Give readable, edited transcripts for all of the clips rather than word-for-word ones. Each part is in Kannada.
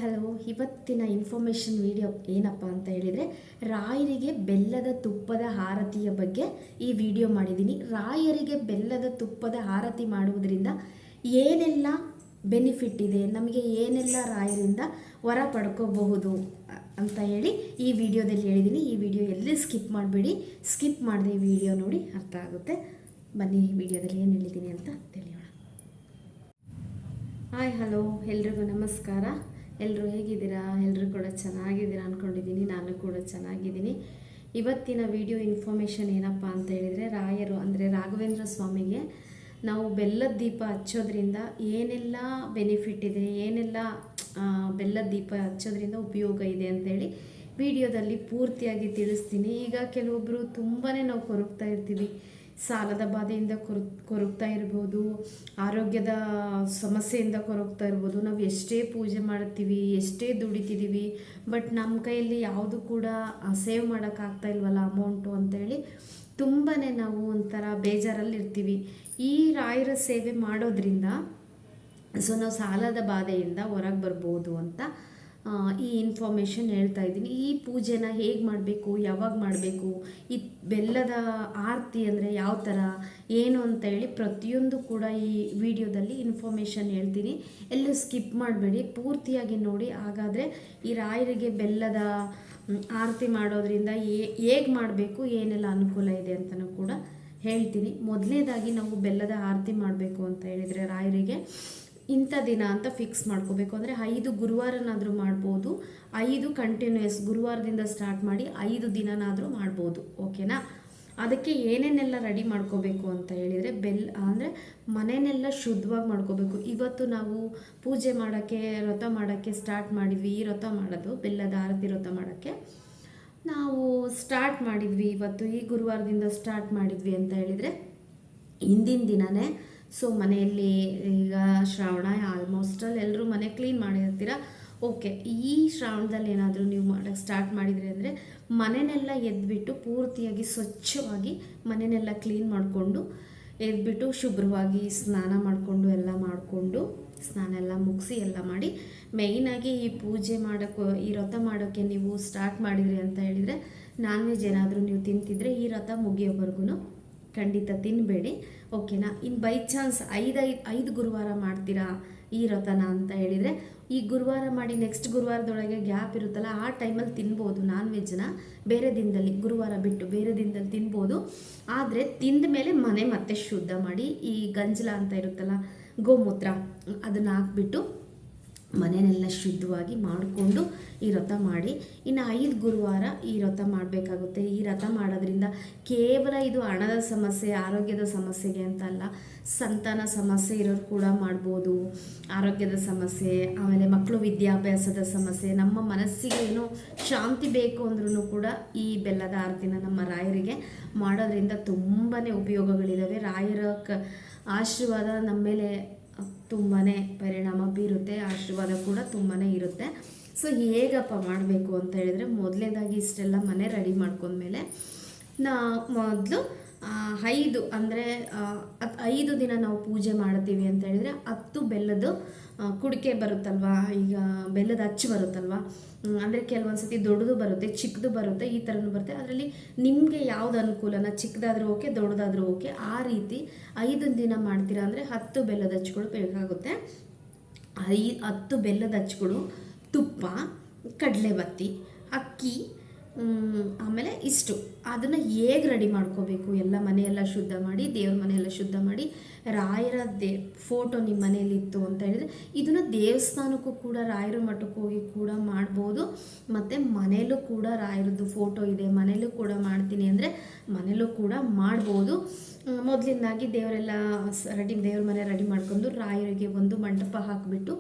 ಹಲೋ. ಇವತ್ತಿನ ಇನ್ಫಾರ್ಮೇಷನ್ ವಿಡಿಯೋ ಏನಪ್ಪ ಅಂತ ಹೇಳಿದರೆ, ರಾಯರಿಗೆ ಬೆಲ್ಲದ ತುಪ್ಪದ ಆರತಿಯ ಬಗ್ಗೆ ಈ ವಿಡಿಯೋ ಮಾಡಿದ್ದೀನಿ. ರಾಯರಿಗೆ ಬೆಲ್ಲದ ತುಪ್ಪದ ಆರತಿ ಮಾಡುವುದರಿಂದ ಏನೆಲ್ಲ ಬೆನಿಫಿಟ್ ಇದೆ, ನಮಗೆ ಏನೆಲ್ಲ ರಾಯರಿಂದ ವರ ಪಡ್ಕೋಬಹುದು ಅಂತ ಹೇಳಿ ಈ ವಿಡಿಯೋದಲ್ಲಿ ಹೇಳಿದ್ದೀನಿ. ಈ ವಿಡಿಯೋ ಎಲ್ಲಿ ಸ್ಕಿಪ್ ಮಾಡಬೇಡಿ, ಸ್ಕಿಪ್ ಮಾಡದೆ ಈ ವಿಡಿಯೋ ನೋಡಿ, ಅರ್ಥ ಆಗುತ್ತೆ. ಬನ್ನಿ ಈ ವಿಡಿಯೋದಲ್ಲಿ ಏನು ಹೇಳಿದ್ದೀನಿ ಅಂತ ತಿಳಿಯೋಣ. ಹಾಯ್ ಹಲೋ, ಎಲ್ರಿಗೂ ನಮಸ್ಕಾರ. ಎಲ್ಲರೂ ಹೇಗಿದ್ದೀರಾ? ಎಲ್ಲರೂ ಕೂಡ ಚೆನ್ನಾಗಿದ್ದೀರಾ ಅಂದ್ಕೊಂಡಿದ್ದೀನಿ. ನಾನು ಕೂಡ ಚೆನ್ನಾಗಿದ್ದೀನಿ. ಇವತ್ತಿನ ವಿಡಿಯೋ ಇನ್ಫಾರ್ಮೇಷನ್ ಏನಪ್ಪ ಅಂತ ಹೇಳಿದರೆ, ರಾಯರು ಅಂದರೆ ರಾಘವೇಂದ್ರ ಸ್ವಾಮಿಗೆ ನಾವು ಬೆಲ್ಲದ ದೀಪ ಹಚ್ಚೋದ್ರಿಂದ ಏನೆಲ್ಲ ಬೆನಿಫಿಟ್ ಇದೆ, ಏನೆಲ್ಲ ಬೆಲ್ಲದ ದೀಪ ಹಚ್ಚೋದ್ರಿಂದ ಉಪಯೋಗ ಇದೆ ಅಂತೇಳಿ ವಿಡಿಯೋದಲ್ಲಿ ಪೂರ್ತಿಯಾಗಿ ತಿಳಿಸ್ತೀನಿ. ಈಗ ಕೆಲವೊಬ್ಬರು ತುಂಬಾ ನಾವು ಕೊರಗ್ತಾ ಇರ್ತೀವಿ. ಸಾಲದ ಬಾಧೆಯಿಂದ ಕೊರಗ್ತಾ ಇರ್ಬೋದು, ಆರೋಗ್ಯದ ಸಮಸ್ಯೆಯಿಂದ ಕೊರಗ್ತಾ ಇರ್ಬೋದು. ನಾವು ಎಷ್ಟೇ ಪೂಜೆ ಮಾಡ್ತೀವಿ, ಎಷ್ಟೇ ದುಡಿತಿದ್ದೀವಿ, ಬಟ್ ನಮ್ಮ ಕೈಯಲ್ಲಿ ಯಾವುದು ಕೂಡ ಸೇವ್ ಮಾಡೋಕ್ಕಾಗ್ತಾ ಇಲ್ವಲ್ಲ ಅಮೌಂಟು ಅಂತೇಳಿ ತುಂಬಾ ನಾವು ಒಂಥರ ಬೇಜಾರಲ್ಲಿ ಇರ್ತೀವಿ. ಈ ರಾಯರ ಸೇವೆ ಮಾಡೋದ್ರಿಂದ ನಾವು ಸಾಲದ ಬಾಧೆಯಿಂದ ಹೊರಗೆ ಬರ್ಬೋದು ಅಂತ ಈ ಇನ್ಫಾರ್ಮೇಷನ್ ಹೇಳ್ತಾ ಇದ್ದೀನಿ. ಈ ಪೂಜೆನ ಹೇಗೆ ಮಾಡಬೇಕು, ಯಾವಾಗ ಮಾಡಬೇಕು, ಈ ಬೆಲ್ಲದ ಆರತಿ ಅಂದರೆ ಯಾವ ಥರ ಏನು ಅಂತ ಹೇಳಿ ಪ್ರತಿಯೊಂದು ಕೂಡ ಈ ವಿಡಿಯೋದಲ್ಲಿ ಇನ್ಫಾರ್ಮೇಷನ್ ಹೇಳ್ತೀನಿ. ಎಲ್ಲೂ ಸ್ಕಿಪ್ ಮಾಡಬೇಡಿ, ಪೂರ್ತಿಯಾಗಿ ನೋಡಿ. ಹಾಗಾದರೆ ಈ ರಾಯರಿಗೆ ಬೆಲ್ಲದ ಆರತಿ ಮಾಡೋದ್ರಿಂದ ಹೇಗೆ ಮಾಡಬೇಕು, ಏನೆಲ್ಲ ಅನುಕೂಲ ಇದೆ ಅಂತಲೂ ಕೂಡ ಹೇಳ್ತೀನಿ. ಮೊದಲನೇದಾಗಿ ನಾವು ಬೆಲ್ಲದ ಆರತಿ ಮಾಡಬೇಕು ಅಂತ ಹೇಳಿದರೆ ರಾಯರಿಗೆ ಇಂಥ ದಿನ ಅಂತ ಫಿಕ್ಸ್ ಮಾಡ್ಕೋಬೇಕು. ಅಂದರೆ 5 ಗುರುವಾರನಾದರೂ ಮಾಡ್ಬೋದು, 5 ಕಂಟಿನ್ಯೂಯಸ್ ಗುರುವಾರದಿಂದ ಸ್ಟಾರ್ಟ್ ಮಾಡಿ 5 ದಿನನಾದರೂ ಮಾಡ್ಬೋದು. ಓಕೆನಾ? ಅದಕ್ಕೆ ಏನೇನೆಲ್ಲ ರೆಡಿ ಮಾಡ್ಕೋಬೇಕು ಅಂತ ಹೇಳಿದರೆ, ಅಂದರೆ ಮನೆಯನ್ನೆಲ್ಲ ಶುದ್ಧವಾಗಿ ಮಾಡ್ಕೋಬೇಕು. ಇವತ್ತು ನಾವು ಪೂಜೆ ಮಾಡೋಕ್ಕೆ, ವ್ರತ ಮಾಡೋಕ್ಕೆ ಸ್ಟಾರ್ಟ್ ಮಾಡಿದ್ವಿ. ಈ ವ್ರತ ಮಾಡೋದು ಬೆಲ್ಲದ ಆರತಿ ವ್ರತ ಮಾಡೋಕ್ಕೆ ನಾವು ಸ್ಟಾರ್ಟ್ ಮಾಡಿದ್ವಿ. ಇವತ್ತು ಈ ಗುರುವಾರದಿಂದ ಸ್ಟಾರ್ಟ್ ಮಾಡಿದ್ವಿ ಅಂತ ಹೇಳಿದರೆ ಹಿಂದಿನ ದಿನವೇ ಮನೆಯಲ್ಲಿ ಈಗ ಶ್ರಾವಣ ಆಲ್ಮೋಸ್ಟಲ್ಲಿ ಎಲ್ಲರೂ ಮನೆ ಕ್ಲೀನ್ ಮಾಡಿರ್ತೀರ. ಓಕೆ, ಈ ಶ್ರಾವಣದಲ್ಲಿ ಏನಾದರೂ ನೀವು ಮಾಡೋಕ್ಕೆ ಸ್ಟಾರ್ಟ್ ಮಾಡಿದ್ರಿ ಅಂದರೆ ಮನೆಯನ್ನೆಲ್ಲ ಎದ್ಬಿಟ್ಟು ಪೂರ್ತಿಯಾಗಿ ಸ್ವಚ್ಛವಾಗಿ ಮನೆಯನ್ನೆಲ್ಲ ಕ್ಲೀನ್ ಮಾಡಿಕೊಂಡು ಎದ್ಬಿಟ್ಟು ಶುಭ್ರವಾಗಿ ಸ್ನಾನ ಮಾಡಿಕೊಂಡು ಎಲ್ಲ ಮಾಡಿಕೊಂಡು ಸ್ನಾನ ಎಲ್ಲ ಮುಗಿಸಿ ಎಲ್ಲ ಮಾಡಿ, ಮೇಯ್ನಾಗಿ ಈ ಪೂಜೆ ಮಾಡೋಕ್ಕೆ, ಈ ವ್ರತ ಮಾಡೋಕ್ಕೆ ನೀವು ಸ್ಟಾರ್ಟ್ ಮಾಡಿದ್ರಿ ಅಂತ ಹೇಳಿದರೆ ನಾನ್ ವೆಜ್ ಏನಾದರೂ ನೀವು ತಿಂತಿದ್ರೆ ಈ ವ್ರತ ಮುಗಿಯೋವರೆಗೂ ಖಂಡಿತ ತಿನ್ನಬೇಡಿ. ಓಕೆನಾ? ಇನ್ನು ಬೈ ಚಾನ್ಸ್ 5 ಗುರುವಾರ ಮಾಡ್ತೀರಾ ಈ ವ್ರತನ ಅಂತ ಹೇಳಿದರೆ, ಈ ಗುರುವಾರ ಮಾಡಿ ನೆಕ್ಸ್ಟ್ ಗುರುವಾರದೊಳಗೆ ಗ್ಯಾಪ್ ಇರುತ್ತಲ್ಲ, ಆ ಟೈಮಲ್ಲಿ ತಿನ್ಬೋದು ನಾನ್ ವೆಜ್ನ. ಬೇರೆ ದಿನದಲ್ಲಿ, ಗುರುವಾರ ಬಿಟ್ಟು ಬೇರೆ ದಿನದಲ್ಲಿ ತಿನ್ಬೋದು. ಆದರೆ ತಿಂದ ಮೇಲೆ ಮನೆ ಮತ್ತೆ ಶುದ್ಧ ಮಾಡಿ, ಈ ಗಂಜಲ ಅಂತ ಇರುತ್ತಲ್ಲ, ಗೋಮೂತ್ರ, ಅದನ್ನು ಹಾಕ್ಬಿಟ್ಟು ಮನೆಯನ್ನೆಲ್ಲ ಶುದ್ಧವಾಗಿ ಮಾಡಿಕೊಂಡು ಈ ವ್ರತ ಮಾಡಿ. ಇನ್ನು 5 ಗುರುವಾರ ಈ ವ್ರತ ಮಾಡಬೇಕಾಗುತ್ತೆ. ಈ ವ್ರತ ಮಾಡೋದ್ರಿಂದ ಕೇವಲ ಇದು ಹಣದ ಸಮಸ್ಯೆ, ಆರೋಗ್ಯದ ಸಮಸ್ಯೆಗೆ ಅಂತ ಅಲ್ಲ, ಸಂತಾನ ಸಮಸ್ಯೆ ಇರೋರು ಕೂಡ ಮಾಡ್ಬೋದು. ಆರೋಗ್ಯದ ಸಮಸ್ಯೆ, ಆಮೇಲೆ ಮಕ್ಕಳು ವಿದ್ಯಾಭ್ಯಾಸದ ಸಮಸ್ಯೆ, ನಮ್ಮ ಮನಸ್ಸಿಗೆ ಏನೋ ಶಾಂತಿ ಬೇಕು ಅಂದ್ರೂ ಕೂಡ ಈ ಬೆಲ್ಲದ ಆರತಿನ ನಮ್ಮ ರಾಯರಿಗೆ ಮಾಡೋದ್ರಿಂದ ತುಂಬಾ ಉಪಯೋಗಗಳಿದ್ದಾವೆ. ರಾಯರ ಆಶೀರ್ವಾದ ನಮ್ಮ ಮೇಲೆ ತುಂಬಾ ಪರಿಣಾಮ ಬೀರುತ್ತೆ, ಆಶೀರ್ವಾದ ಕೂಡ ತುಂಬಾ ಇರುತ್ತೆ. ಹೇಗಪ್ಪ ಮಾಡಬೇಕು ಅಂತ ಹೇಳಿದರೆ, ಮೊದಲನೇದಾಗಿ ಇಷ್ಟೆಲ್ಲ ಮನೆ ರೆಡಿ ಮಾಡ್ಕೊಂಡ್ಮೇಲೆ ಮೊದಲು 5 ಅಂದರೆ 5 ದಿನ ನಾವು ಪೂಜೆ ಮಾಡ್ತೀವಿ ಅಂತ ಹೇಳಿದರೆ 10 ಬೆಲ್ಲದ ಕುಡಿಕೆ ಬರುತ್ತಲ್ವ, ಈಗ ಬೆಲ್ಲದ ಅಚ್ಚು ಬರುತ್ತಲ್ವ, ಅಂದರೆ ಕೆಲವೊಂದು ಸತಿ ದೊಡ್ಡದು ಬರುತ್ತೆ, ಚಿಕ್ಕದು ಬರುತ್ತೆ, ಈ ಥರನೂ ಬರುತ್ತೆ. ಅದರಲ್ಲಿ ನಿಮಗೆ ಯಾವ್ದು ಅನುಕೂಲನ, ಚಿಕ್ಕದಾದರೂ ಓಕೆ, ದೊಡ್ಡದಾದರೂ ಓಕೆ, ಆ ರೀತಿ 5 ದಿನ ಮಾಡ್ತೀರಾ ಅಂದರೆ 10 ಬೆಲ್ಲದ ಅಚ್ಚುಗಳು ಬೇಕಾಗುತ್ತೆ. 10 ಬೆಲ್ಲದ ಅಚ್ಚುಗಳು, ತುಪ್ಪ, ಕಡಲೆಬತ್ತಿ, ಅಕ್ಕಿ, ಆಮೇಲೆ ಇಷ್ಟು. ಅದನ್ನು ಹೇಗೆ ರೆಡಿ ಮಾಡ್ಕೋಬೇಕು, ಎಲ್ಲ ಮನೆಯೆಲ್ಲ ಶುದ್ಧ ಮಾಡಿ, ದೇವ್ರ ಮನೆಯೆಲ್ಲ ಶುದ್ಧ ಮಾಡಿ, ರಾಯರ ಫೋಟೋ ನಿಮ್ಮ ಮನೆಯಲ್ಲಿತ್ತು ಅಂತ ಹೇಳಿದರೆ ಇದನ್ನು ದೇವಸ್ಥಾನಕ್ಕೂ ಕೂಡ, ರಾಯರ ಮಠಕ್ಕೆ ಹೋಗಿ ಕೂಡ ಮಾಡ್ಬೋದು. ಮತ್ತು ಮನೆಯಲ್ಲೂ ಕೂಡ ರಾಯರದ್ದು ಫೋಟೋ ಇದೆ, ಮನೆಯಲ್ಲೂ ಕೂಡ ಮಾಡ್ತೀನಿ ಅಂದರೆ ಮನೆಯಲ್ಲೂ ಕೂಡ ಮಾಡ್ಬೋದು. ಮೊದಲಿಂದಾಗಿ ದೇವರೆಲ್ಲ ದೇವ್ರ ಮನೆ ರೆಡಿ ಮಾಡ್ಕೊಂಡು ರಾಯರಿಗೆ ಒಂದು ಮಂಟಪ ಹಾಕಿಬಿಟ್ಟು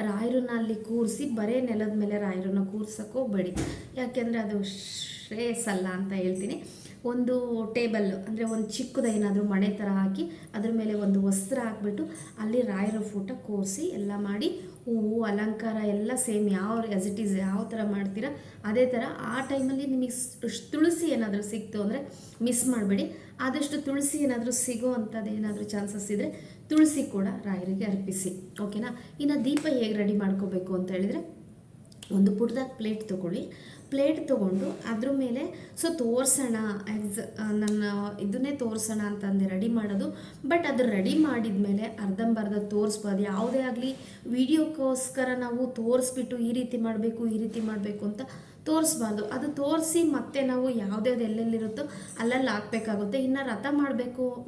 ರಾಯರನ್ನ ಅಲ್ಲಿ ಕೂರಿಸಿ, ಬರೇ ನೆಲದ ಮೇಲೆ ರಾಯರನ್ನ ಕೂರ್ಸೋಕೆ ಹೋಗಬೇಡಿ, ಯಾಕೆಂದರೆ ಅದು ಶ್ರೇಯಸ್ಸಲ್ಲ ಅಂತ ಹೇಳ್ತೀನಿ. ಒಂದು ಟೇಬಲ್ ಅಂದರೆ ಒಂದು ಚಿಕ್ಕದ ಏನಾದರೂ ಮಣೆ ಥರ ಹಾಕಿ ಅದ್ರ ಮೇಲೆ ಒಂದು ವಸ್ತ್ರ ಹಾಕ್ಬಿಟ್ಟು ಅಲ್ಲಿ ರಾಯರ ಫೋಟೋ ಕೂರಿಸಿ ಎಲ್ಲ ಮಾಡಿ, ಹೂವು ಅಲಂಕಾರ ಎಲ್ಲ ಸೇಮ್ ಆಸ್ ಇಟ್ ಈಸ್ ಯಾವ ಥರ ಮಾಡ್ತೀರಾ ಅದೇ ಥರ. ಆ ಟೈಮಲ್ಲಿ ನಿಮಗೆ ತುಳಸಿ ಏನಾದರೂ ಸಿಕ್ತು ಅಂದರೆ ಮಿಸ್ ಮಾಡಬೇಡಿ. ಆದಷ್ಟು ತುಳಸಿ ಏನಾದರೂ ಸಿಗೋ ಅಂಥದ್ದು ಏನಾದರೂ ಚಾನ್ಸಸ್ ಇದ್ದರೆ ತುಳಸಿ ಕೂಡ ರಾಯರಿಗೆ ಅರ್ಪಿಸಿ. ಓಕೆನಾ? ಇನ್ನು ದೀಪ ಹೇಗೆ ರೆಡಿ ಮಾಡ್ಕೋಬೇಕು ಅಂತ ಹೇಳಿದರೆ, ಒಂದು ಪುಟ್ಟದಾಗಿ ಪ್ಲೇಟ್ ತೊಗೊಳ್ಳಿ. ಪ್ಲೇಟ್ ತೊಗೊಂಡು ಅದ್ರ ಮೇಲೆ ತೋರಿಸೋಣ ನನ್ನ ಇದನ್ನೇ ತೋರಿಸೋಣ ಅಂತಂದೆ ರೆಡಿ ಮಾಡೋದು. ಬಟ್ ಅದು ರೆಡಿ ಮಾಡಿದ ಮೇಲೆ ಅರ್ಧಂಬರ್ಧ ತೋರಿಸ್ಬೋದು. ಯಾವುದೇ ಆಗಲಿ ವಿಡಿಯೋಕ್ಕೋಸ್ಕರ ನಾವು ತೋರಿಸ್ಬಿಟ್ಟು ಈ ರೀತಿ ಮಾಡಬೇಕು ಅಂತ ತೋರಿಸ್ಬಾರ್ದು. ಅದು ತೋರಿಸಿ ಮತ್ತೆ ನಾವು ಯಾವುದ್ಯಾವ್ದು ಎಲ್ಲೆಲ್ಲಿರುತ್ತೋ ಅಲ್ಲಲ್ಲಿ ಹಾಕ್ಬೇಕಾಗುತ್ತೆ. ಇನ್ನು ರಥ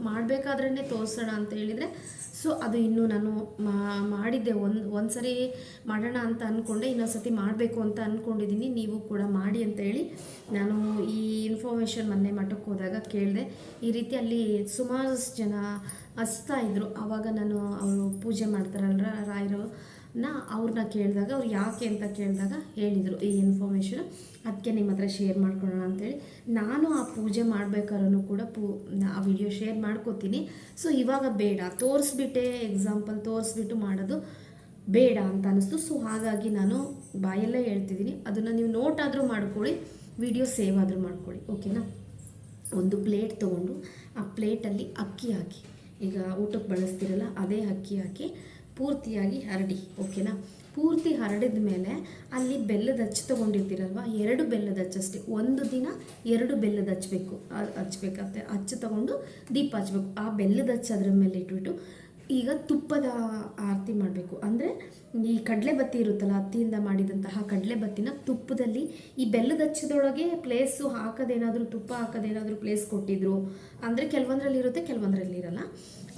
ಮಾಡಬೇಕಾದ್ರೇ ತೋರಿಸೋಣ ಅಂತ ಹೇಳಿದರೆ ಅದು ಇನ್ನೂ ನಾನು ಮಾಡಿದ್ದೆ. ಒಂದು ಸರಿ ಮಾಡೋಣ ಅಂತ ಅಂದ್ಕೊಂಡೆ, ಇನ್ನೊಂದು ಸತಿ ಮಾಡಬೇಕು ಅಂತ ಅಂದ್ಕೊಂಡಿದ್ದೀನಿ. ನೀವು ಕೂಡ ಮಾಡಿ ಅಂತ ಹೇಳಿ ನಾನು ಈ ಇನ್ಫಾರ್ಮೇಷನ್ ಮೊನ್ನೆ ಮಠಕ್ಕೆ ಹೋದಾಗ ಕೇಳಿದೆ. ಈ ರೀತಿ ಅಲ್ಲಿ ಸುಮಾರು ಜನ ಹಚ್ತಾ ಇದ್ದರು. ಆವಾಗ ನಾನು ಅವರು ಪೂಜೆ ಮಾಡ್ತಾರಲ್ರ ರಾಯರನ್ನ, ಅವ್ರನ್ನ ಕೇಳಿದಾಗ ಅವ್ರು ಯಾಕೆ ಅಂತ ಕೇಳಿದಾಗ ಹೇಳಿದರು ಈ ಇನ್ಫಾರ್ಮೇಷನ್. ಅದಕ್ಕೆ ನಿಮ್ಮ ಹತ್ರ ಶೇರ್ ಮಾಡ್ಕೊಳ್ಳೋಣ ಅಂಥೇಳಿ ನಾನು ಆ ಪೂಜೆ ಮಾಡಬೇಕಾದ್ರೂ ಕೂಡ ಆ ವಿಡಿಯೋ ಶೇರ್ ಮಾಡ್ಕೋತೀನಿ. ಇವಾಗ ಬೇಡ, ಎಕ್ಸಾಂಪಲ್ ತೋರಿಸ್ಬಿಟ್ಟು ಮಾಡೋದು ಬೇಡ ಅಂತ ಅನ್ನಿಸ್ತು. ಹಾಗಾಗಿ ನಾನು ಬಾಯಲ್ಲೇ ಹೇಳ್ತಿದ್ದೀನಿ. ಅದನ್ನು ನೀವು ನೋಟ್ ಆದರೂ ಮಾಡ್ಕೊಳ್ಳಿ, ವಿಡಿಯೋ ಸೇವ್ ಆದರೂ ಮಾಡ್ಕೊಳ್ಳಿ, ಓಕೆನಾ. ಒಂದು ಪ್ಲೇಟ್ ತೊಗೊಂಡು ಆ ಪ್ಲೇಟಲ್ಲಿ ಅಕ್ಕಿ ಹಾಕಿ, ಈಗ ಊಟಕ್ಕೆ ಬಳಸ್ತಿರಲ್ಲ ಅದೇ ಅಕ್ಕಿ ಹಾಕಿ ಪೂರ್ತಿಯಾಗಿ ಹರಡಿ, ಓಕೆನಾ. ಪೂರ್ತಿ ಹರಡಿದ ಮೇಲೆ ಅಲ್ಲಿ ಬೆಲ್ಲದ ಅಚ್ಚು ತೊಗೊಂಡಿರ್ತೀರಲ್ವ, 2 ಬೆಲ್ಲದ ಅಚ್ಚಷ್ಟೇ. ಒಂದು ದಿನ 2 ಬೆಲ್ಲದ ಹಚ್ಬೇಕಂತೆ. ಅಚ್ಚು ತೊಗೊಂಡು ದೀಪ ಹಚ್ಬೇಕು. ಆ ಬೆಲ್ಲದ ಅಚ್ಚು ಅದ್ರ ಮೇಲೆ ಇಟ್ಬಿಟ್ಟು ಈಗ ತುಪ್ಪದ ಆರತಿ ಮಾಡಬೇಕು. ಅಂದರೆ ಈ ಕಡಲೆ ಬತ್ತಿ ಇರುತ್ತಲ್ಲ, ಹತ್ತಿಯಿಂದ ಮಾಡಿದಂತಹ ಕಡಲೆ ಬತ್ತಿನ ತುಪ್ಪದಲ್ಲಿ ಈ ಬೆಲ್ಲದ ಹಚ್ಚದೊಳಗೆ ಪ್ಲೇಸು ಹಾಕೋದೇನಾದರೂ, ತುಪ್ಪ ಹಾಕೋದೇನಾದರೂ ಪ್ಲೇಸ್ ಕೊಟ್ಟಿದ್ರು ಅಂದರೆ ಕೆಲವೊಂದರಲ್ಲಿ ಇರುತ್ತೆ, ಕೆಲವೊಂದರಲ್ಲಿ ಇರಲ್ಲ.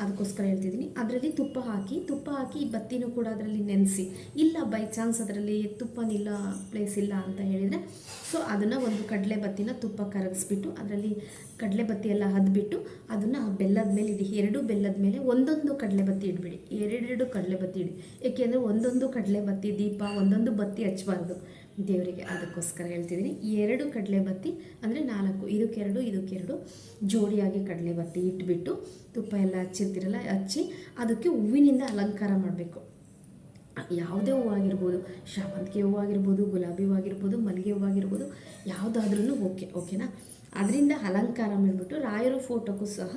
ಅದಕ್ಕೋಸ್ಕರ ಹೇಳ್ತಿದ್ದೀನಿ. ಅದರಲ್ಲಿ ತುಪ್ಪ ಹಾಕಿ ಈ ಬತ್ತಿನೂ ಕೂಡ ಅದರಲ್ಲಿ ನೆನೆಸಿ, ಇಲ್ಲ ಬೈ ಚಾನ್ಸ್ ಅದರಲ್ಲಿ ತುಪ್ಪನಿಲ್ಲ, ಪ್ಲೇಸ್ ಇಲ್ಲ ಅಂತ ಹೇಳಿದರೆ ಅದನ್ನು ಒಂದು ಕಡಲೆ ಬತ್ತಿನ ತುಪ್ಪ ಕರಗಿಸ್ಬಿಟ್ಟು ಅದರಲ್ಲಿ ಕಡಲೆ ಬತ್ತಿ ಎಲ್ಲ ಹದ್ಬಿಟ್ಟು ಅದನ್ನು ಬೆಲ್ಲದ ಮೇಲೆ ಇಡಿ. 2 ಬೆಲ್ಲದ ಮೇಲೆ ಒಂದೊಂದು ಕಡಲೆ ಬತ್ತಿ ಇಡಬೇಡಿ, 2 ಕಡಲೆ ಬತ್ತಿ ಇಡಿ. ಏಕೆಂದರೆ ಒಂದೊಂದು ಕಡಲೆ ಬತ್ತಿ ದೀಪ ಒಂದೊಂದು ಬತ್ತಿ ಹಚ್ಚಬಾರ್ದು ದೇವರಿಗೆ. ಅದಕ್ಕೋಸ್ಕರ ಹೇಳ್ತಿದ್ದೀನಿ. 2 ಕಡಲೆ ಬತ್ತಿ ಅಂದರೆ 4, ಇದಕ್ಕೆ 2 ಜೋಡಿಯಾಗಿ ಕಡಲೆ ಬತ್ತಿ ಇಟ್ಬಿಟ್ಟು ತುಪ್ಪ ಎಲ್ಲ ಹಚ್ಚಿರ್ತಿರಲ್ಲ, ಹಚ್ಚಿ ಅದಕ್ಕೆ ಹೂವಿನಿಂದ ಅಲಂಕಾರ ಮಾಡಬೇಕು. ಯಾವುದೇ ಹೂವಾಗಿರ್ಬೋದು, ಶಾಮಂತಿಗೆ ಹೂವಾಗಿರ್ಬೋದು, ಗುಲಾಬಿ ಹೂವಾಗಿರ್ಬೋದು, ಮಲ್ಲಿಗೆ ಹೂವಾಗಿರ್ಬೋದು, ಯಾವುದಾದ್ರೂ ಓಕೆನಾ. ಅದರಿಂದ ಅಲಂಕಾರ ಮಾಡಿಬಿಟ್ಟು ರಾಯರ ಫೋಟೋಕ್ಕೂ ಸಹ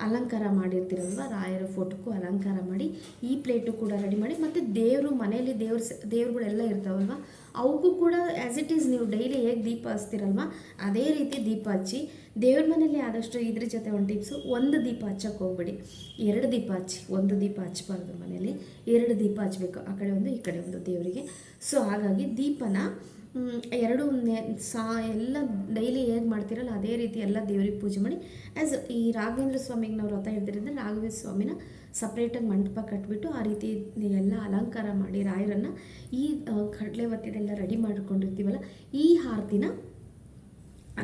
ಅಲಂಕಾರ ಮಾಡಿರ್ತೀರಲ್ವ, ರಾಯರ ಫೋಟೋಕ್ಕೂ ಅಲಂಕಾರ ಮಾಡಿ ಈ ಪ್ಲೇಟು ಕೂಡ ರೆಡಿ ಮಾಡಿ. ಮತ್ತು ದೇವರು ಮನೆಯಲ್ಲಿ ದೇವ್ರುಗಳೆಲ್ಲ ಇರ್ತಾವಲ್ವ, ಅವಕ್ಕೂ ಕೂಡ ಆ್ಯಸ್ ಇಟ್ ಈಸ್ ನೀವು ಡೈಲಿ ಹೇಗೆ ದೀಪ ಹಚ್ತೀರಲ್ವ ಅದೇ ರೀತಿ ದೀಪ ಹಚ್ಚಿ. ದೇವ್ರ ಮನೆಯಲ್ಲಿ ಆದಷ್ಟು ಇದ್ರ ಜೊತೆ ಒಂದು ಟಿಪ್ಸು, ಒಂದು ದೀಪ ಹಚ್ಚಕ್ಕೆ ಹೋಗ್ಬೇಡಿ, 2 ದೀಪ ಹಚ್ಚಿ. ಒಂದು ದೀಪ ಹಚ್ಚಬಾರ್ದು ಮನೆಯಲ್ಲಿ, 2 ದೀಪ ಹಚ್ಚಬೇಕು, ಆ ಕಡೆ ಒಂದು ಈ ಕಡೆ ಒಂದು ದೇವರಿಗೆ. ಹಾಗಾಗಿ ದೀಪನ 2 ಎಲ್ಲ ಡೈಲಿ ಹೇಗೆ ಮಾಡ್ತೀರಲ್ಲ ಅದೇ ರೀತಿ ಎಲ್ಲ ದೇವ್ರಿಗೆ ಪೂಜೆ ಮಾಡಿ. ಆ್ಯಸ್ ಈ ರಾಘವೇಂದ್ರ ಸ್ವಾಮಿಗೆ ನಾವು ವ್ರತ ಹಿಡ್ದಿರಿಂದ ರಾಘವೇಂದ್ರ ಸ್ವಾಮಿನ ಸಪ್ರೇಟಾಗಿ ಮಂಟಪ ಕಟ್ಬಿಟ್ಟು ಆ ರೀತಿ ಎಲ್ಲ ಅಲಂಕಾರ ಮಾಡಿ ರಾಯರನ್ನು ಈ ಕಡಲೆ ಬತ್ತಿದೆಲ್ಲ ರೆಡಿ ಮಾಡಿಕೊಂಡಿರ್ತೀವಲ್ಲ ಈ ಆರತಿನ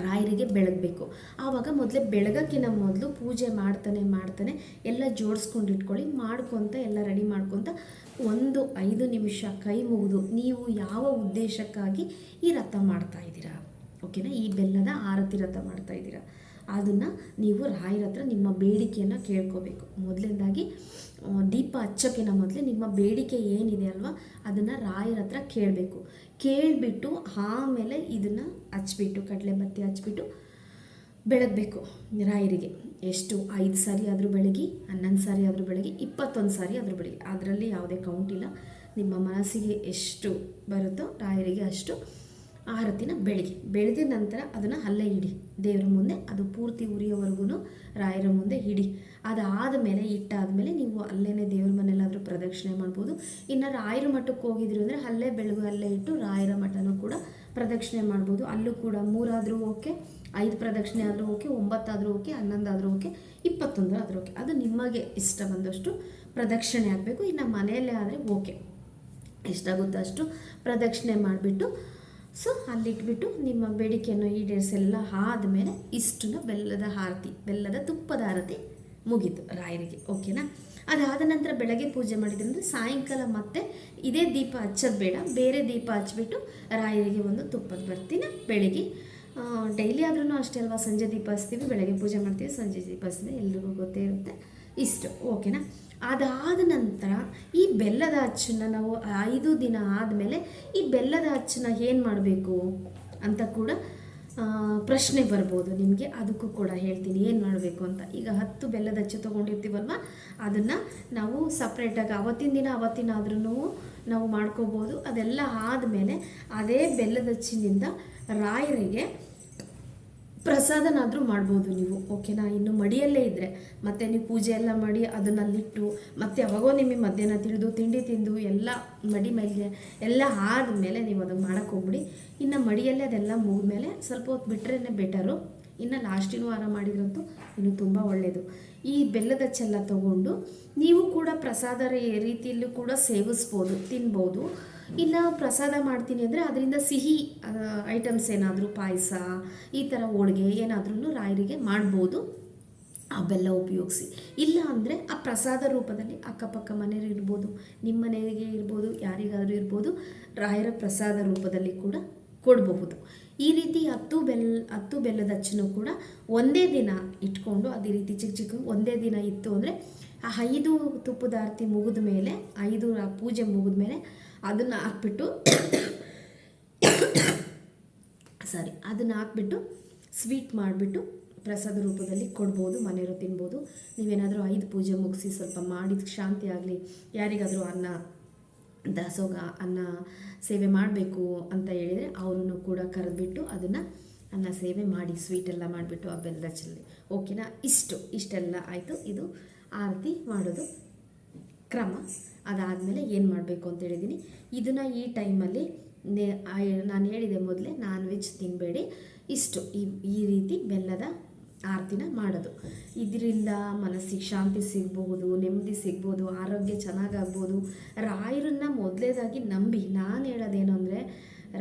ರಾಯರಿಗೆ ಬೆಳಗಬೇಕು. ಆವಾಗ ಮೊದಲೇ ಬೆಳಗಕ್ಕಿಂತ ಮೊದಲು ಪೂಜೆ ಮಾಡ್ತಾನೆ ಎಲ್ಲ ಜೋಡಿಸ್ಕೊಂಡಿಟ್ಕೊಳ್ಳಿ. ಎಲ್ಲ ರೆಡಿ ಮಾಡ್ಕೊತ 5 ನಿಮಿಷ ಕೈ ಮುಗಿದು ನೀವು ಯಾವ ಉದ್ದೇಶಕ್ಕಾಗಿ ಈ ರಥ ಮಾಡ್ತಾಯಿದ್ದೀರಾ, ಓಕೆನಾ, ಈ ಬೆಲ್ಲದ ಆರತಿ ರಥ ಮಾಡ್ತಾಯಿದ್ದೀರಾ ಅದನ್ನು ನೀವು ರಾಯರ ಹತ್ರ ನಿಮ್ಮ ಬೇಡಿಕೆಯನ್ನು ಕೇಳ್ಕೋಬೇಕು. ಮೊದಲನೇದಾಗಿ ದೀಪ ಹಚ್ಚೋಕ್ಕಿಂತ ಮೊದಲೇ ನಿಮ್ಮ ಬೇಡಿಕೆ ಏನಿದೆ ಅಲ್ವಾ ಅದನ್ನು ರಾಯರ ಹತ್ರ ಕೇಳಿಬಿಟ್ಟು ಆಮೇಲೆ ಇದನ್ನು ಹಚ್ಬಿಟ್ಟು ಕಡಲೆ ಬತ್ತಿ ಹಚ್ಬಿಟ್ಟು ಬೆಳಗಬೇಕು ರಾಯರಿಗೆ. ಎಷ್ಟು 5 ಸಾರಿ ಆದರೂ ಬೆಳಗಿ, 11 ಸಾರಿ ಆದರೂ ಬೆಳಗಿ, 21 ಸಾರಿ ಆದರೂ ಬೆಳಗಿ, ಅದರಲ್ಲಿ ಯಾವುದೇ ಕೌಂಟ್ ಇಲ್ಲ. ನಿಮ್ಮ ಮನಸ್ಸಿಗೆ ಎಷ್ಟು ಬರುತ್ತೋ ರಾಯರಿಗೆ ಅಷ್ಟು ಆರತಿನ ಬೆಳೆದ ನಂತರ ಅದನ್ನು ಅಲ್ಲೇ ಇಡಿ ದೇವರ ಮುಂದೆ. ಅದು ಪೂರ್ತಿ ಉರಿಯೋವರೆಗೂ ರಾಯರ ಮುಂದೆ ಇಡಿ. ಅದಾದ ಮೇಲೆ ಇಟ್ಟಾದಮೇಲೆ ನೀವು ಅಲ್ಲೇ ದೇವ್ರ ಮನೆಯಲ್ಲಾದರೂ ಪ್ರದಕ್ಷಿಣೆ ಮಾಡ್ಬೋದು. ಇನ್ನು ರಾಯರ ಮಠಕ್ಕೆ ಹೋಗಿದ್ರಿ ಅಂದರೆ ಅಲ್ಲೇ ಬೆಳಗು ಅಲ್ಲೇ ಇಟ್ಟು ರಾಯರ ಮಠನೂ ಕೂಡ ಪ್ರದಕ್ಷಿಣೆ ಮಾಡ್ಬೋದು. ಅಲ್ಲೂ ಕೂಡ 3 ಆದರೂ ಓಕೆ, 5 ಪ್ರದಕ್ಷಿಣೆ ಆದರೂ ಓಕೆ, 9 ಆದರೂ ಓಕೆ, 11 ಆದರೂ ಓಕೆ, 21 ಆದರೂ ಓಕೆ. ಅದು ನಿಮಗೆ ಇಷ್ಟ ಬಂದಷ್ಟು ಪ್ರದಕ್ಷಿಣೆ ಆಗಬೇಕು. ಇನ್ನು ಮನೆಯಲ್ಲೇ ಆದರೆ ಓಕೆ, ಎಷ್ಟಾಗುತ್ತೋ ಅಷ್ಟು ಪ್ರದಕ್ಷಿಣೆ ಮಾಡಿಬಿಟ್ಟು ಅಲ್ಲಿಟ್ಬಿಟ್ಟು ನಿಮ್ಮ ಬೇಡಿಕೆಯನ್ನು ಈಡೇರಿಸೆಲ್ಲ ಆದಮೇಲೆ ಇಷ್ಟನ್ನು ಬೆಲ್ಲದ ತುಪ್ಪದ ಆರತಿ ಮುಗೀತು ರಾಯರಿಗೆ, ಓಕೆನಾ. ಅದಾದ ನಂತರ ಬೆಳಗ್ಗೆ ಪೂಜೆ ಮಾಡಿದ್ರಿಂದ ಸಾಯಂಕಾಲ ಮತ್ತೆ ಇದೇ ದೀಪ ಹಚ್ಚೋದು ಬೇಡ, ಬೇರೆ ದೀಪ ಹಚ್ಬಿಟ್ಟು ರಾಯರಿಗೆ ಒಂದು ತುಪ್ಪದ ಬರ್ತಿನ ಬೆಳಗ್ಗೆ ಡೈಲಿ ಆದ್ರೂ ಅಷ್ಟೇ ಅಲ್ವಾ. ಸಂಜೆ ದೀಪ ಹಚ್ತೀವಿ, ಬೆಳಗ್ಗೆ ಪೂಜೆ ಮಾಡ್ತೀವಿ, ಸಂಜೆ ದೀಪ ಹಚ್ತೀವಿ, ಎಲ್ರಿಗೂ ಗೊತ್ತೇ ಇರುತ್ತೆ ಇಷ್ಟು, ಓಕೆನಾ. ಅದಾದ ನಂತರ ಈ ಬೆಲ್ಲದ ಅಚ್ಚನ್ನು ನಾವು 5 ದಿನ ಆದಮೇಲೆ ಈ ಬೆಲ್ಲದ ಅಚ್ಚನ್ನು ಏನು ಮಾಡಬೇಕು ಅಂತ ಕೂಡ ಪ್ರಶ್ನೆ ಬರ್ಬೋದು ನಿಮಗೆ. ಅದಕ್ಕೂ ಕೂಡ ಹೇಳ್ತೀನಿ ಏನು ಮಾಡಬೇಕು ಅಂತ. ಈಗ 10 ಬೆಲ್ಲದ ಅಚ್ಚು ತೊಗೊಂಡಿರ್ತೀವಲ್ವ ಅದನ್ನು ನಾವು ಸಪ್ರೇಟಾಗಿ ಅವತ್ತಿನ ದಿನ ಆದ್ರೂ ನಾವು ಮಾಡ್ಕೋಬೋದು. ಅದೆಲ್ಲ ಆದಮೇಲೆ ಅದೇ ಬೆಲ್ಲದ ಹಚ್ಚಿನಿಂದ ರಾಯರಿಗೆ ಪ್ರಸಾದನಾದರೂ ಮಾಡ್ಬೋದು ನೀವು, ಓಕೆನಾ. ಇನ್ನು ಮಡಿಯಲ್ಲೇ ಇದ್ದರೆ ಮತ್ತೆ ನೀವು ಪೂಜೆ ಎಲ್ಲ ಮಾಡಿ ಅದನ್ನಲ್ಲಿಟ್ಟು ಮತ್ತೆ ಯಾವಾಗೋ ನಿಮಗೆ ಮಧ್ಯಾಹ್ನ ತಿಂಡಿ ತಿಂದು ಎಲ್ಲ ಮಡಿ ಮೇಲೆ ಎಲ್ಲ ಆದಮೇಲೆ ನೀವು ಅದನ್ನು ಮಾಡೋಕ್ಕೆ ಹೋಗ್ಬಿಡಿ. ಇನ್ನು ಮಡಿಯಲ್ಲೇ ಅದೆಲ್ಲ ಮುಗಿದ್ಮೇಲೆ ಸ್ವಲ್ಪ ಹೊತ್ತು ಬಿಟ್ಟರೆ ಬೆಟರು. ಇನ್ನು ಲಾಸ್ಟಿನ ವಾರ ಮಾಡಿದ್ರಂತೂ ಇನ್ನು ತುಂಬ ಒಳ್ಳೆಯದು. ಈ ಬೆಲ್ಲದ ಚೆಲ್ಲ ತಗೊಂಡು ನೀವು ಕೂಡ ಪ್ರಸಾದ ರೀತಿಯಲ್ಲೂ ಕೂಡ ಸೇವಿಸ್ಬೋದು, ತಿನ್ಬೋದು. ಇಲ್ಲ ಪ್ರಸಾದ ಮಾಡ್ತೀನಿ ಅಂದರೆ ಅದರಿಂದ ಸಿಹಿ ಐಟಮ್ಸ್ ಏನಾದರೂ ಪಾಯಸ, ಈ ಥರ ಹೋಳಿಗೆ ಏನಾದ್ರೂ ರಾಯರಿಗೆ ಮಾಡ್ಬೋದು ಆ ಬೆಲ್ಲ ಉಪಯೋಗಿಸಿ. ಇಲ್ಲ ಅಂದರೆ ಆ ಪ್ರಸಾದ ರೂಪದಲ್ಲಿ ಅಕ್ಕಪಕ್ಕ ಮನೆಯವರು ಇರ್ಬೋದು, ನಿಮ್ಮ ಮನೆಗೆ ಇರ್ಬೋದು, ಯಾರಿಗಾದರೂ ಇರ್ಬೋದು, ರಾಯರ ಪ್ರಸಾದ ರೂಪದಲ್ಲಿ ಕೂಡ ಕೊಡಬಹುದು. ಈ ರೀತಿ 10 ಬೆಲ್ಲದ ಅಚ್ಚನ್ನು ಕೂಡ ಒಂದೇ ದಿನ ಇಟ್ಕೊಂಡು ಅದೇ ರೀತಿ ಚಿಕ್ಕ ಒಂದೇ ದಿನ ಇತ್ತು ಅಂದರೆ ಆ 5 ತುಪ್ಪದ ಆರತಿ ಮುಗಿದ ಮೇಲೆ 5 ಪೂಜೆ ಮುಗಿದ ಮೇಲೆ ಅದನ್ನು ಹಾಕ್ಬಿಟ್ಟು ಅದನ್ನು ಹಾಕ್ಬಿಟ್ಟು ಸ್ವೀಟ್ ಮಾಡಿಬಿಟ್ಟು ಪ್ರಸಾದ ರೂಪದಲ್ಲಿ ಕೊಡ್ಬೋದು, ಮನೆಯವರು ತಿನ್ಬೋದು. ನೀವೇನಾದರೂ 5 ಪೂಜೆ ಮುಗಿಸಿ ಸ್ವಲ್ಪ ಮಾಡಿದ ಶಾಂತಿ ಆಗಲಿ, ಯಾರಿಗಾದರೂ ದಾಸೋಗ ಅನ್ನ ಸೇವೆ ಮಾಡಬೇಕು ಅಂತ ಹೇಳಿದರೆ ಅವರನ್ನು ಕೂಡ ಕರೆದ್ಬಿಟ್ಟು ಅದನ್ನು ಅನ್ನ ಸೇವೆ ಮಾಡಿ ಸ್ವೀಟೆಲ್ಲ ಮಾಡಿಬಿಟ್ಟು ಆ ಬೆಲ್ಲದ ಚೆಲ್ಲಿ, ಓಕೆನಾ. ಇಷ್ಟೆಲ್ಲ ಆಯಿತು. ಇದು ಆರತಿ ಮಾಡೋದು ಕ್ರಮ. ಅದಾದಮೇಲೆ ಏನು ಮಾಡಬೇಕು ಅಂತ ಹೇಳಿದ್ದೀನಿ. ಇದನ್ನು ಈ ಟೈಮಲ್ಲಿ ನಾನು ಹೇಳಿದೆ ಮೊದಲೇ, ನಾನ್ ವೆಜ್ ತಿನ್ನಬೇಡಿ. ಈ ರೀತಿ ಬೆಲ್ಲದ ಆರತಿನ ಮಾಡೋದು. ಇದರಿಂದ ಮನಸ್ಸಿಗೆ ಶಾಂತಿ ಸಿಗ್ಬೋದು, ನೆಮ್ಮದಿ ಸಿಗ್ಬೋದು, ಆರೋಗ್ಯ ಚೆನ್ನಾಗಾಗ್ಬೋದು. ರಾಯರನ್ನು ಮೊದಲೇದಾಗಿ ನಂಬಿ, ನಾನು ಹೇಳೋದೇನು ಅಂದರೆ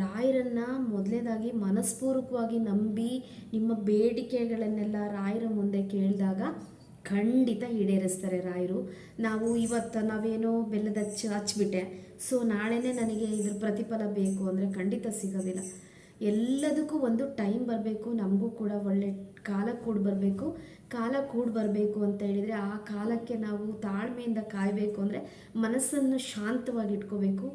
ರಾಯರನ್ನು ಮೊದಲೇದಾಗಿ ಮನಸ್ಪೂರ್ವಕವಾಗಿ ನಂಬಿ ನಿಮ್ಮ ಬೇಡಿಕೆಗಳನ್ನೆಲ್ಲ ರಾಯರ ಮುಂದೆ ಕೇಳಿದಾಗ ಖಂಡಿತ ಈಡೇರಿಸ್ತಾರೆ ರಾಯರು. ನಾವೇನೋ ಬೆಲ್ಲದ ಹಚ್ಬಿಟ್ಟೆ, ಸೊ ನಾಳೆನೇ ನನಗೆ ಇದ್ರ ಪ್ರತಿಫಲ ಬೇಕು ಅಂದರೆ ಖಂಡಿತ ಸಿಗೋದಿಲ್ಲ. ಎಲ್ಲದಕ್ಕೂ ಒಂದು ಟೈಮ್ ಬರಬೇಕು, ನಮಗೂ ಕೂಡ ಒಳ್ಳೆ ಕಾಲ ಕೂಡಿ ಬರಬೇಕು ಅಂತ ಹೇಳಿದರೆ ಆ ಕಾಲಕ್ಕೆ ನಾವು ತಾಳ್ಮೆಯಿಂದ ಕಾಯಬೇಕು. ಅಂದರೆ ಮನಸ್ಸನ್ನು ಶಾಂತವಾಗಿ ಇಟ್ಕೋಬೇಕು.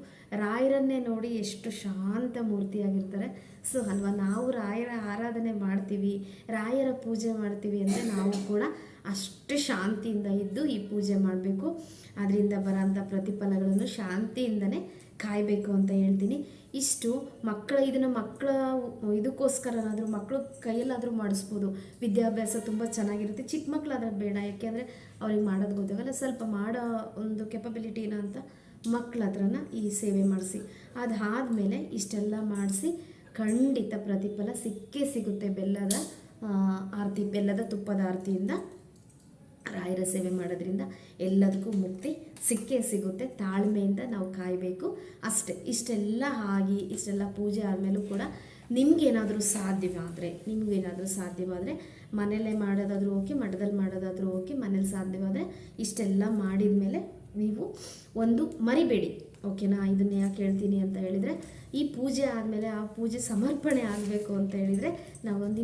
ರಾಯರನ್ನೇ ನೋಡಿ ಎಷ್ಟು ಶಾಂತ ಮೂರ್ತಿಯಾಗಿರ್ತಾರೆ. ಸೊ ಅಲ್ವಾ, ನಾವು ರಾಯರ ಆರಾಧನೆ ಮಾಡ್ತೀವಿ, ರಾಯರ ಪೂಜೆ ಮಾಡ್ತೀವಿ ಅಂದರೆ ನಾವು ಕೂಡ ಅಷ್ಟು ಶಾಂತಿಯಿಂದ ಇದ್ದು ಈ ಪೂಜೆ ಮಾಡಬೇಕು. ಅದರಿಂದ ಬರೋಂಥ ಪ್ರತಿಫಲಗಳನ್ನು ಶಾಂತಿಯಿಂದನೇ ಕಾಯಬೇಕು ಅಂತ ಹೇಳ್ತೀನಿ. ಮಕ್ಕಳ ಇದಕ್ಕೋಸ್ಕರನಾದರೂ ಮಕ್ಕಳು ಕೈಯಲ್ಲಾದರೂ ಮಾಡಿಸ್ಬೋದು. ವಿದ್ಯಾಭ್ಯಾಸ ತುಂಬ ಚೆನ್ನಾಗಿರುತ್ತೆ. ಚಿಕ್ಕ ಮಕ್ಕಳಾದ್ರೆ ಬೇಡ, ಯಾಕೆಂದರೆ ಅವ್ರಿಗೆ ಮಾಡೋದು ಗೊತ್ತಾಗಲ್ಲ. ಸ್ವಲ್ಪ ಮಾಡೋ ಒಂದು ಕೆಪಬಿಲಿಟಿನ ಅಂತ ಮಕ್ಕಳ ಹತ್ರನ ಈ ಸೇವೆ ಮಾಡಿಸಿ. ಅದಾದಮೇಲೆ ಇಷ್ಟೆಲ್ಲ ಮಾಡಿಸಿ ಖಂಡಿತ ಪ್ರತಿಫಲ ಸಿಗುತ್ತೆ. ಬೆಲ್ಲದ ಆರತಿ, ಬೆಲ್ಲದ ತುಪ್ಪದ ಆರತಿಯಿಂದ ರಾಯರ ಸೇವೆ ಮಾಡೋದ್ರಿಂದ ಎಲ್ಲದಕ್ಕೂ ಮುಕ್ತಿ ಸಿಗುತ್ತೆ. ತಾಳ್ಮೆಯಿಂದ ನಾವು ಕಾಯಬೇಕು ಅಷ್ಟೇ. ಇಷ್ಟೆಲ್ಲ ಪೂಜೆ ಆದಮೇಲೂ ಕೂಡ ನಿಮಗೇನಾದರೂ ಸಾಧ್ಯವಾದರೆ ಮನೆಯಲ್ಲೇ ಮಾಡೋದಾದರೂ ಓಕೆ, ಮಠದಲ್ಲಿ ಮಾಡೋದಾದರೂ ಓಕೆ, ಮನೇಲಿ ಸಾಧ್ಯವಾದರೆ ಇಷ್ಟೆಲ್ಲ ಮಾಡಿದ ಮೇಲೆ ನೀವು ಒಂದು ಮರಿಬೇಡಿ, ಓಕೆನಾ. ಇದನ್ನು ಯಾಕೆ ಹೇಳ್ತೀನಿ ಅಂತ ಹೇಳಿದರೆ, ಈ ಪೂಜೆ ಆದಮೇಲೆ ಆ ಪೂಜೆ ಸಮರ್ಪಣೆ ಆಗಬೇಕು ಅಂತ ಹೇಳಿದರೆ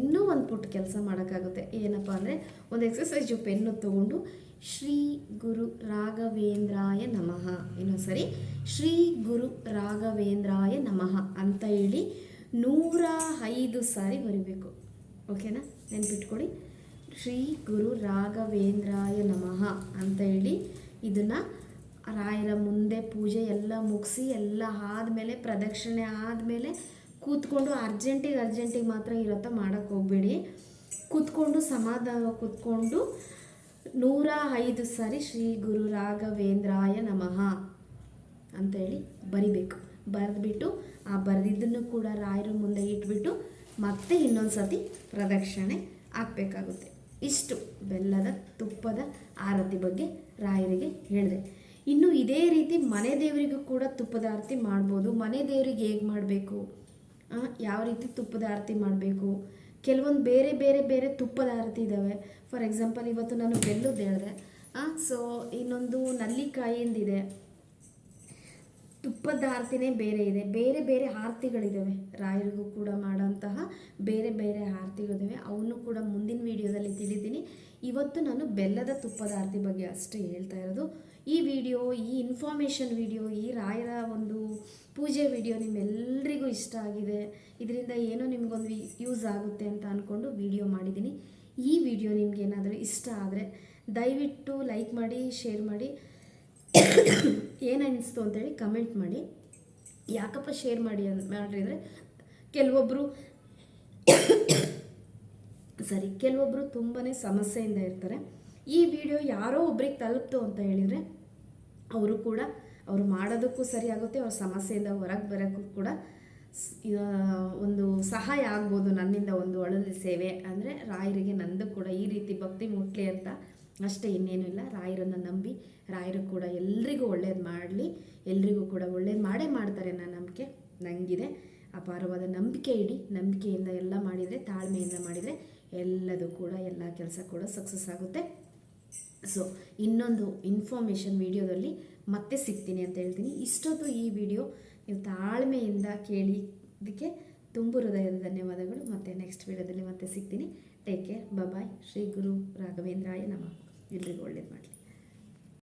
ಇನ್ನೂ ಒಂದು ಪುಟ್ಟ ಕೆಲಸ ಮಾಡೋಕ್ಕಾಗುತ್ತೆ. ಏನಪ್ಪ ಅಂದರೆ, ಒಂದು ಎಕ್ಸಸೈಜು ಪೆನ್ನು ತೊಗೊಂಡು ಶ್ರೀ ಗುರು ರಾಘವೇಂದ್ರಾಯ ನಮಃ, ಇನ್ನೊಂದ್ಸರಿ ಶ್ರೀ ಗುರು ರಾಘವೇಂದ್ರಾಯ ನಮಃ ಅಂತ ಹೇಳಿ 105 ಸಾರಿ ಬರಿಬೇಕು, ಓಕೆನಾ. ನೆನ್ಪಿಟ್ಕೊಳ್ಳಿ, ಶ್ರೀ ಗುರು ರಾಘವೇಂದ್ರಾಯ ನಮಃ ಅಂತ ಹೇಳಿ ಇದನ್ನು ರಾಯರ ಮುಂದೆ ಪೂಜೆ ಎಲ್ಲ ಮುಗಿಸಿ ಎಲ್ಲ ಆದಮೇಲೆ ಪ್ರದಕ್ಷಿಣೆ ಆದಮೇಲೆ ಕೂತ್ಕೊಂಡು ಅರ್ಜೆಂಟಿಗೆ ಮಾತ್ರ ಇರತ್ತ ಮಾಡೋಕ್ಕೆ ಹೋಗಬೇಡಿ. ಕೂತ್ಕೊಂಡು 105 ಸಾರಿ ಶ್ರೀ ಗುರು ರಾಘವೇಂದ್ರಾಯ ನಮಃ ಅಂತೇಳಿ ಬರಿಬೇಕು. ಬರೆದ್ಬಿಟ್ಟು ಆ ಬರೆದಿದ್ದನ್ನು ಕೂಡ ರಾಯರ ಮುಂದೆ ಇಟ್ಬಿಟ್ಟು ಮತ್ತೆ ಇನ್ನೊಂದು ಸತಿ ಪ್ರದಕ್ಷಿಣೆ ಹಾಕಬೇಕಾಗುತ್ತೆ. ಬೆಲ್ಲದ ತುಪ್ಪದ ಆರತಿ ಬಗ್ಗೆ ರಾಯರಿಗೆ ಹೇಳಿದೆ. ಇನ್ನು ಇದೇ ರೀತಿ ಮನೆ ದೇವರಿಗೂ ಕೂಡ ತುಪ್ಪದ ಆರತಿ ಮಾಡ್ಬೋದು. ಮನೆ ದೇವರಿಗೆ ಹೇಗೆ ಮಾಡಬೇಕು, ಯಾವ ರೀತಿ ತುಪ್ಪದ ಆರತಿ ಮಾಡಬೇಕು, ಕೆಲವೊಂದು ಬೇರೆ ತುಪ್ಪದ ಆರತಿ ಇದ್ದಾವೆ. ಫಾರ್ ಎಕ್ಸಾಂಪಲ್, ಇವತ್ತು ನಾನು ಬೆಲ್ಲದ್ದು ಹೇಳಿದೆ, ಸೊ ಇನ್ನೊಂದು ನಲ್ಲಿಕಾಯಿಂದಿದೆ. ತುಪ್ಪದ ಆರತಿನೇ ಬೇರೆ ಇದೆ, ಬೇರೆ ಆರತಿಗಳಿದ್ದಾವೆ. ರಾಯರಿಗೂ ಕೂಡ ಮಾಡೋಂತಹ ಬೇರೆ ಆರತಿಗಳಿದ್ದಾವೆ. ಅವನ್ನು ಕೂಡ ಮುಂದಿನ ವಿಡಿಯೋದಲ್ಲಿ ತಿಳಿದ್ದೀನಿ. ಇವತ್ತು ನಾನು ಬೆಲ್ಲದ ತುಪ್ಪದ ಆರತಿ ಬಗ್ಗೆ ಅಷ್ಟೇ ಹೇಳ್ತಾ ಇರೋದು. ಈ ವಿಡಿಯೋ, ಈ ಇನ್ಫಾರ್ಮೇಷನ್ ವಿಡಿಯೋ, ಈ ರಾಯರ ಒಂದು ಪೂಜೆ ವಿಡಿಯೋ ನಿಮ್ಮೆಲ್ಲರಿಗೂ ಇಷ್ಟ ಆಗಿದೆ, ಇದರಿಂದ ಏನೋ ನಿಮಗೊಂದು ಯೂಸ್ ಆಗುತ್ತೆ ಅಂತ ಅಂದ್ಕೊಂಡು ವಿಡಿಯೋ ಮಾಡಿದ್ದೀನಿ. ಈ ವಿಡಿಯೋ ನಿಮಗೇನಾದರೂ ಇಷ್ಟ ಆದರೆ ದಯವಿಟ್ಟು ಲೈಕ್ ಮಾಡಿ, ಶೇರ್ ಮಾಡಿ, ಏನು ಅನ್ನಿಸ್ತು ಅಂತೇಳಿ ಕಮೆಂಟ್ ಮಾಡಿ. ಯಾಕಪ್ಪ ಶೇರ್ ಮಾಡಿದರೆ ಕೆಲವೊಬ್ಬರು ಕೆಲವೊಬ್ಬರು ತುಂಬಾ ಸಮಸ್ಯೆಯಿಂದ ಇರ್ತಾರೆ. ಈ ವಿಡಿಯೋ ಯಾರೋ ಒಬ್ರಿಗೆ ತಲುಪ್ತು ಅಂತ ಹೇಳಿದರೆ ಅವರು ಮಾಡೋದಕ್ಕೂ ಸರಿಯಾಗುತ್ತೆ, ಅವ್ರ ಸಮಸ್ಯೆಯಿಂದ ಹೊರಗೆ ಬರೋಕ್ಕೂ ಕೂಡ ಒಂದು ಸಹಾಯ ಆಗ್ಬೋದು. ನನ್ನಿಂದ ಒಂದು ಒಳ್ಳೆ ಸೇವೆ ಅಂದರೆ ರಾಯರಿಗೆ ನಂದು ಕೂಡ ಈ ರೀತಿ ಭಕ್ತಿ ಮುಟ್ಲಿ ಅಂತ ಅಷ್ಟೇ, ಇನ್ನೇನು ಇಲ್ಲ. ರಾಯರನ್ನು ನಂಬಿ ರಾಯರು ಕೂಡ ಎಲ್ರಿಗೂ ಒಳ್ಳೇದು ಮಾಡಲಿ, ಎಲ್ರಿಗೂ ಕೂಡ ಒಳ್ಳೇದು ಮಾಡೇ ಮಾಡ್ತಾರೆ ಅನ್ನೋ ನಂಬಿಕೆ ನನಗಿದೆ. ಅಪಾರವಾದ ನಂಬಿಕೆ ಇಡಿ. ನಂಬಿಕೆಯಿಂದ ಎಲ್ಲ ಮಾಡಿದರೆ, ತಾಳ್ಮೆಯಿಂದ ಮಾಡಿದರೆ ಎಲ್ಲದೂ ಕೂಡ, ಎಲ್ಲ ಕೆಲಸ ಕೂಡ ಸಕ್ಸಸ್ ಆಗುತ್ತೆ. ಸೊ ಇನ್ನೊಂದು ಇನ್ಫಾರ್ಮೇಷನ್ ವಿಡಿಯೋದಲ್ಲಿ ಮತ್ತೆ ಸಿಗ್ತೀನಿ ಅಂತ ಹೇಳ್ತೀನಿ. ಇಷ್ಟೊತ್ತು ಈ ವಿಡಿಯೋ ನೀವು ತಾಳ್ಮೆಯಿಂದ ಕೇಳಿದ್ದಕ್ಕೆ ತುಂಬ ಹೃದಯದ ಧನ್ಯವಾದಗಳು. ಮತ್ತು ನೆಕ್ಸ್ಟ್ ವಿಡಿಯೋದಲ್ಲಿ ಮತ್ತೆ ಸಿಗ್ತೀನಿ. ಟೇಕ್ ಕೇರ್, ಬಾಯ್. ಶ್ರೀ ಗುರು ರಾಘವೇಂದ್ರಾಯ ನಮಃ. ಎಲ್ರಿಗೂ ಒಳ್ಳೆ